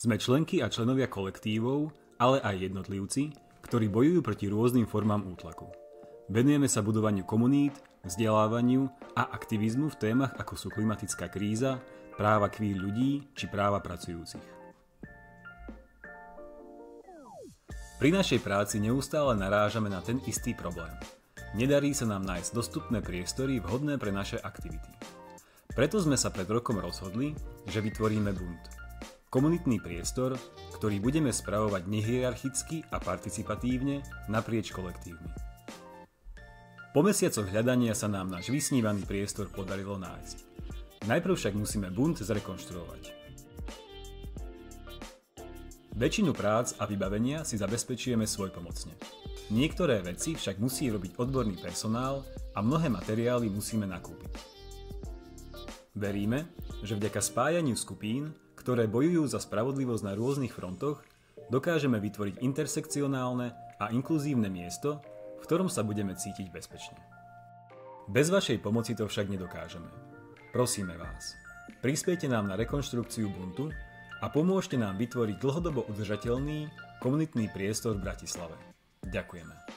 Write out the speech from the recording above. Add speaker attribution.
Speaker 1: Sme členky a členovia kolektívov, ale aj jednotlivci, ktorí bojujú proti rôznym formám útlaku. Venujeme sa budovaniu komunít, vzdelávaniu a aktivizmu v témach ako sú klimatická kríza, práva queer ľudí či práva pracujúcich. Pri našej práci neustále narážame na ten istý problém. Nedarí sa nám nájsť dostupné priestory vhodné pre naše aktivity. Preto sme sa pred rokom rozhodli, že vytvoríme bunt. Komunitný priestor, ktorý budeme spravovať nehierarchicky a participatívne naprieč kolektívmi. Po mesiacoch hľadania sa nám náš vysnívaný priestor podarilo nájsť. Najprv však musíme bunt zrekonštruovať. Väčšinu prác a vybavenia si zabezpečujeme svojpomocne. Niektoré veci však musí robiť odborný personál a mnohé materiály musíme nakúpiť. Veríme, že vďaka spájaniu skupín, ktoré bojujú za spravodlivosť na rôznych frontoch, dokážeme vytvoriť intersekcionálne a inkluzívne miesto, v ktorom sa budeme cítiť bezpečne. Bez vašej pomoci to však nedokážeme. Prosíme vás, prispiejte nám na rekonštrukciu buntu a pomôžte nám vytvoriť dlhodobo udržateľný komunitný priestor v Bratislave. Ďakujeme.